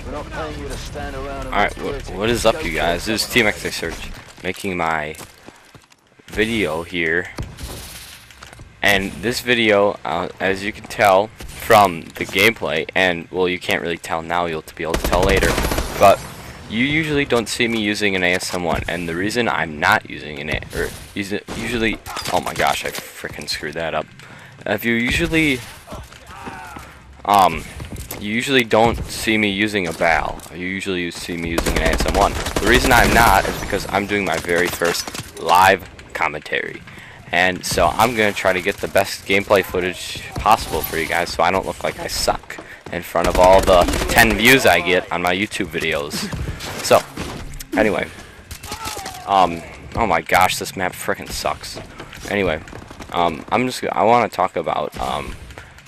Alright, what is up, you guys? This is TMxA Search making my video here. And this video, as you can tell from the gameplay, and well, you can't really tell now, you'll be able to tell later, but you usually don't see me using an ASM1, and the reason I'm not using an usually, oh my gosh, I freaking screwed that up. If you usually don't see me using a BAL. You usually see me using an ASM1. The reason I'm not is because I'm doing my very first live commentary. And so I'm going to try to get the best gameplay footage possible for you guys so I don't look like I suck in front of all the 10 views I get on my YouTube videos. So, anyway. Oh my gosh, this map freaking sucks. Anyway, I want to talk about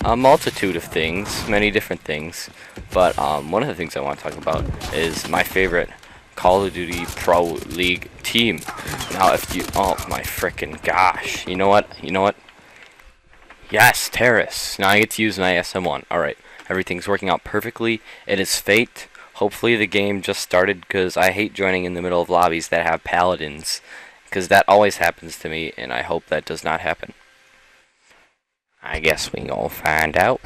a multitude of things, many different things, but one of the things I want to talk about is my favorite Call of Duty Pro League team. Now, if you, oh my frickin' gosh, you know what? Yes, Terrace. Now I get to use an ISM1. Alright, everything's working out perfectly. It is fate. Hopefully the game just started, because I hate joining in the middle of lobbies that have paladins, because that always happens to me, and I hope that does not happen. I guess we gonna find out.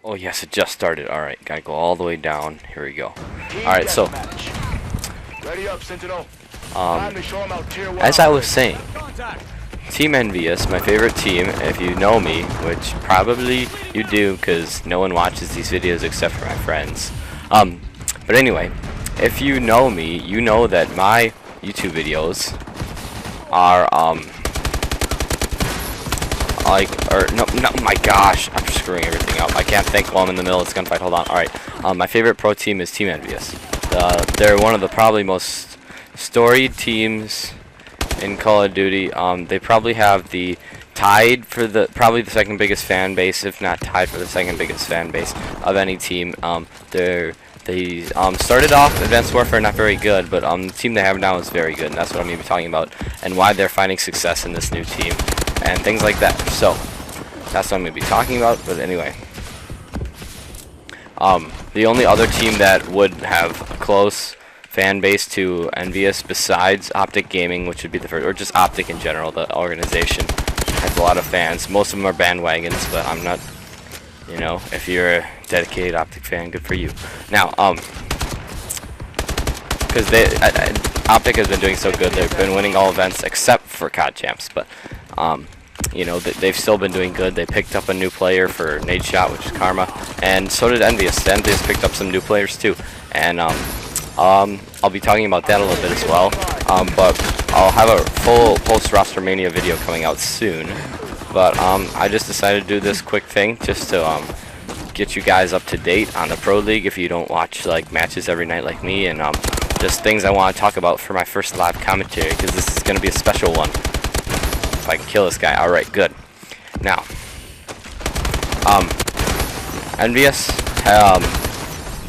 Oh yes, it just started. Alright, gotta go all the way down. Here we go. Alright, so as I was saying, Team EnVy's, my favorite team, if you know me, which probably you do because no one watches these videos except for my friends. But anyway, if you know me, you know that my YouTube videos are my gosh, I'm screwing everything up. I can't think while I'm in the middle of this gunfight. Hold on. Alright, my favorite pro team is Team EnVy's. They're one of the probably most storied teams in Call of Duty. They probably have the tied for probably the second biggest fan base, if not tied for the second biggest fan base of any team. They started off Advanced Warfare not very good, but the team they have now is very good, and that's what I'm going to be talking about, and why they're finding success in this new team, and things like that. So, that's what I'm going to be talking about, but anyway. The only other team that would have a close fan base to EnVy's besides Optic Gaming, which would be the first, or just Optic in general, the organization, has a lot of fans. Most of them are bandwagons, but I'm not. You know, if you're a dedicated Optic fan, good for you. Now, because Optic has been doing so good, they've been winning all events except for COD Champs, but, you know, they've still been doing good. They picked up a new player for Nade Shot, which is Karma, and so did EnVy's. EnVy's picked up some new players too, and, I'll be talking about that a little bit as well, but I'll have a full post-roster mania video coming out soon. But I just decided to do this quick thing just to get you guys up to date on the Pro League if you don't watch like matches every night like me, and just things I want to talk about for my first live commentary, because this is going to be a special one. If I can kill this guy. Alright, good. Now, EnVy's,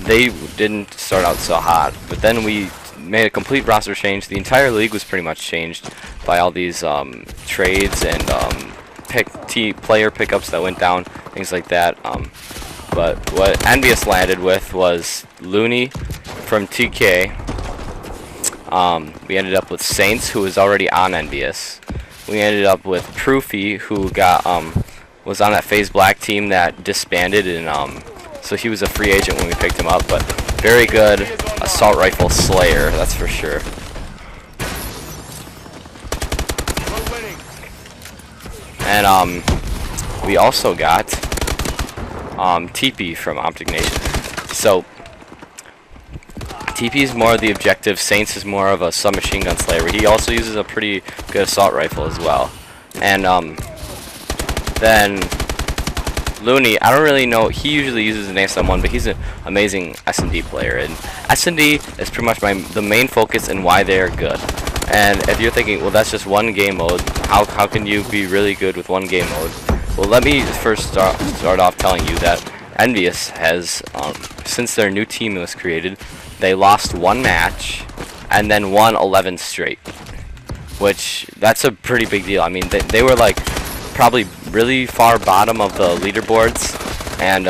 they didn't start out so hot, but then we made a complete roster change. The entire league was pretty much changed by all these trades and player pickups that went down, things like that. But what EnVy's landed with was Looney from TK. We ended up with Saints, who was already on EnVy's. We ended up with Proofy, who got was on that FaZe Black team that disbanded, and so he was a free agent when we picked him up. But very good assault rifle slayer, that's for sure. And we also got TP from Optic Nation. So TP is more of the objective, Saints is more of a submachine gun slayer. He also uses a pretty good assault rifle as well. And then Looney, I don't really know, he usually uses an ASM1, but he's an amazing S&D player, and S&D is pretty much the main focus and why they are good. And if you're thinking, well, that's just one game mode, how can you be really good with one game mode? Well, let me first start off telling you that EnVy's has, since their new team was created, they lost one match and then won 11 straight, which that's a pretty big deal. I mean, they were like probably really far bottom of the leaderboards, and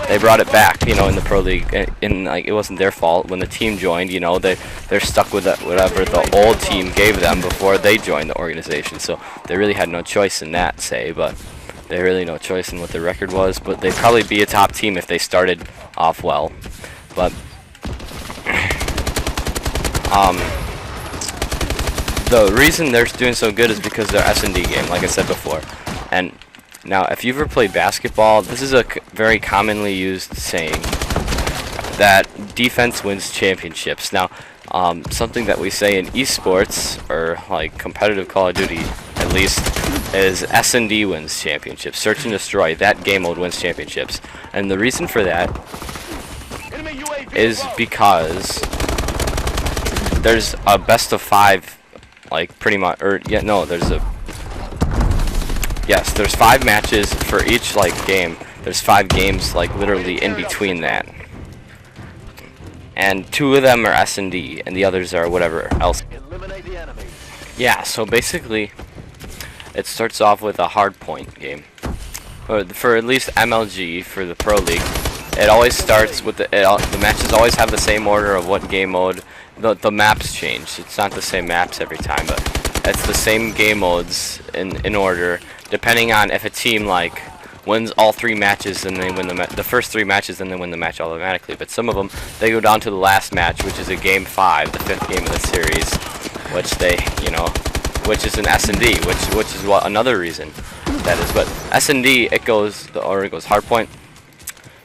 they brought it back, you know, in the pro league. And like, it wasn't their fault when the team joined. You know, they're stuck with whatever the old team gave them before they joined the organization. So they really had no choice in that, but they had really no choice in what their record was. But they'd probably be a top team if they started off well. But the reason they're doing so good is because of their S&D game, like I said before. And now, if you've ever played basketball, this is a very commonly used saying that defense wins championships. Now, something that we say in esports, or like competitive Call of Duty at least, is S&D wins championships. Search and destroy, that game mode wins championships. And the reason for that is because there's a best of 5, like pretty much, or yeah, no, there's 5 matches for each like game. There's 5 games like literally in between that, and 2 of them are S&D, and the others are whatever else. Yeah, so basically, it starts off with a hard point game, or for at least MLG for the Pro League. It always starts with the matches always have the same order of what game mode. The maps change. It's not the same maps every time, but it's the same game modes in order, depending on if a team like wins all 3 matches and they win the first 3 matches, and they win the match automatically. But some of them, they go down to the last match, which is a game 5, the 5th game of the series, which they, you know, which is an S&D, which is what another reason that is. But S&D, it goes hardpoint,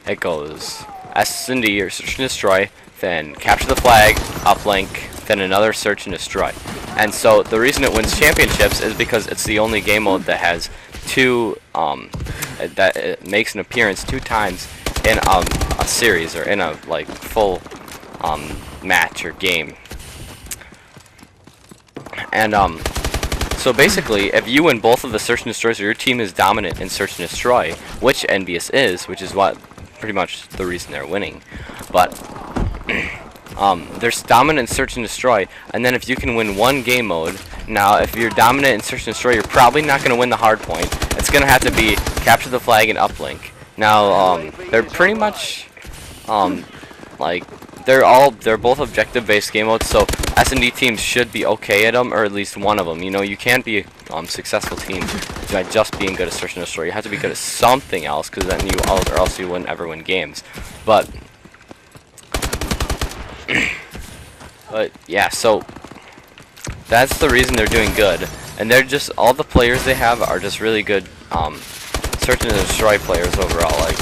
it goes S&D or search and destroy, then capture the flag, uplink, then another search and destroy. And so the reason it wins championships is because it's the only game mode that has 2 that it makes an appearance 2 times in a series, or in a like full match or game. And so basically, if you win both of the search and destroys, or your team is dominant in search and destroy, which EnVy's is, which is what pretty much the reason they're winning, but there's dominant search and destroy, and then if you can win 1 game mode, now if you're dominant in search and destroy, you're probably not going to win the hard point. It's going to have to be capture the flag and uplink. Now they're pretty much like they're both objective based game modes, so S&D teams should be okay at them, or at least one of them. You know, you can't be a successful team by just being good at search and destroy. You have to be good at something else, because then or else you wouldn't ever win games. But yeah, so that's the reason they're doing good, and they're just, all the players they have are just really good search and destroy players overall. Like,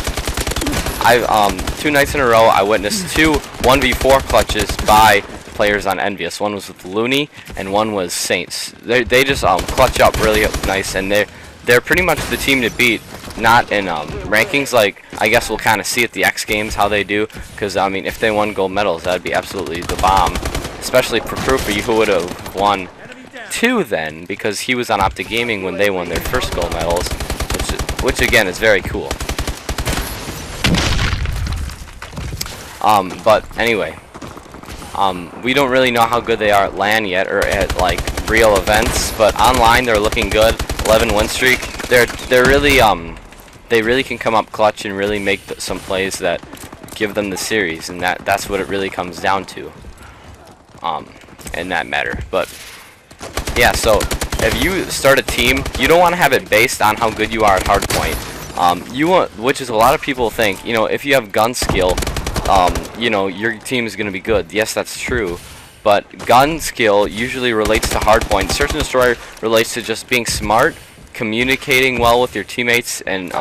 I've 2 nights in a row I witnessed 2 1v4 clutches by players on EnVy's. One was with Looney and one was Saints. They just clutch up really nice, and they're pretty much the team to beat. Not in rankings, like I guess we'll kind of see at the X Games how they do, because I mean, if they won gold medals, that'd be absolutely the bomb, especially for Proofy, who would have won 2 then, because he was on Optic Gaming when they won their first gold medals, which again is very cool. But anyway, we don't really know how good they are at LAN yet, or at like real events, but online they're looking good. 11 win streak. They're really they really can come up clutch and really make some plays that give them the series, and that's what it really comes down to in that matter. But yeah, so if you start a team, you don't want to have it based on how good you are at hardpoint. You want, which is a lot of people think, you know, if you have gun skill, you know, your team is going to be good. Yes, that's true. But gun skill usually relates to hardpoint. Search and destroy relates to just being smart, communicating well with your teammates, and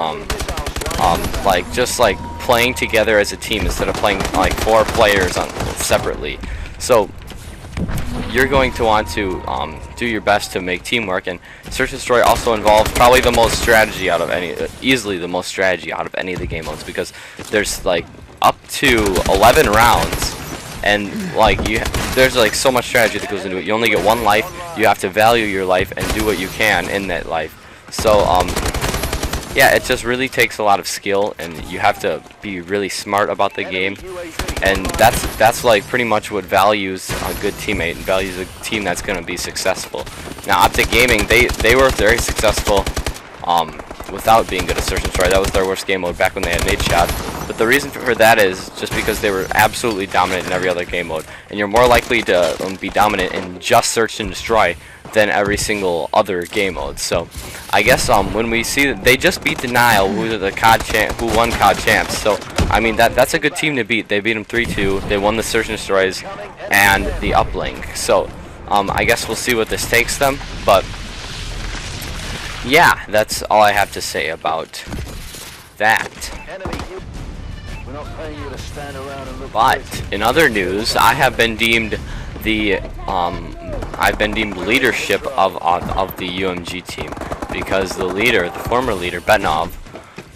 like just like playing together as a team instead of playing like 4 players separately. So you're going to want to do your best to make teamwork, and search and destroy also involves probably the most strategy out of any, easily the most strategy out of any of the game modes, because there's like up to 11 rounds, and like there's like so much strategy that goes into it. You only get 1 life. You have to value your life and do what you can in that life. So yeah, it just really takes a lot of skill, and you have to be really smart about the game, and that's like pretty much what values a good teammate and values a team that's going to be successful. Now Optic Gaming, they were very successful without being good at search and destroy. That was their worst game mode back when they had Nate Shot. But the reason for that is just because they were absolutely dominant in every other game mode, and you're more likely to be dominant in just search and destroy than every single other game mode. So I guess when we see that they just beat Denial, who won COD champs. So I mean that's a good team to beat. They beat them 3-2. They won the search and destroys and the uplink. So I guess we'll see what this takes them. But yeah, that's all I have to say about that. But in other news, I have been deemed the leadership of the UMG team, because the leader, the former leader, Betnov,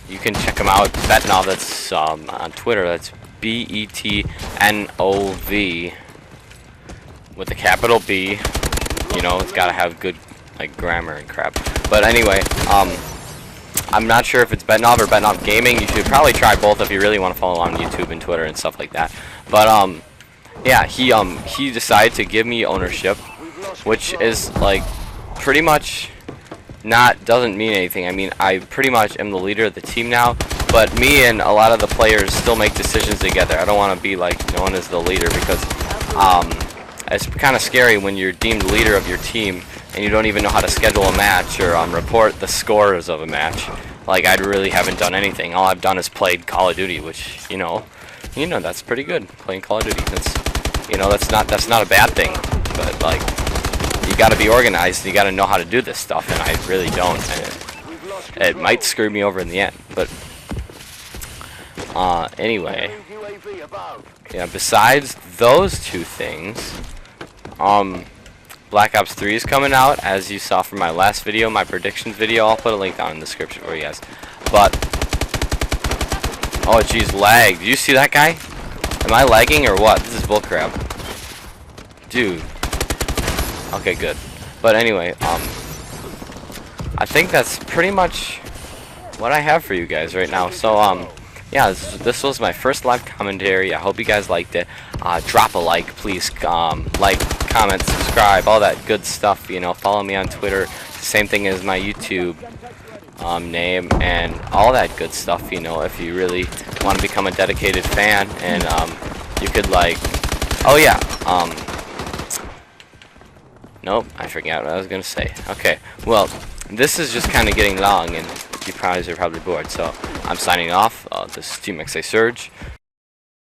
you can check him out. Betnov, that's on Twitter. That's BETNOV with a capital B. You know, it's gotta have good like grammar and crap. But anyway, I'm not sure if it's Betnov or Betnov Gaming. You should probably try both if you really want to follow on YouTube and Twitter and stuff like that. But yeah, he decided to give me ownership, which is like pretty much doesn't mean anything. I mean, I pretty much am the leader of the team now, but me and a lot of the players still make decisions together. I don't want to be like known as the leader, because it's kind of scary when you're deemed leader of your team and you don't even know how to schedule a match or report the scores of a match. Like, I really haven't done anything. All I've done is played Call of Duty, which you know that's pretty good. Playing Call of Duty, that's not a bad thing. But like, you got to be organized. You got to know how to do this stuff, and I really don't. And it might screw me over in the end. But anyway, yeah. Besides those two things, Black Ops 3 is coming out, as you saw from my last video, my predictions video. I'll put a link down in the description for you guys. But oh jeez, lag. Did you see that guy? Am I lagging or what? This is bullcrap. Dude. Okay, good. But anyway, I think that's pretty much what I have for you guys right now. So, yeah, this was my first live commentary. I hope you guys liked it. Drop a like, please. Like, comment, subscribe, all that good stuff. You know, follow me on Twitter. Same thing as my YouTube name and all that good stuff. You know, if you really want to become a dedicated fan, and you could like, oh yeah, nope, I forgot what I was gonna say. Okay, well, this is just kind of getting long, and you guys are probably bored, so I'm signing off. This is TMxA Surge.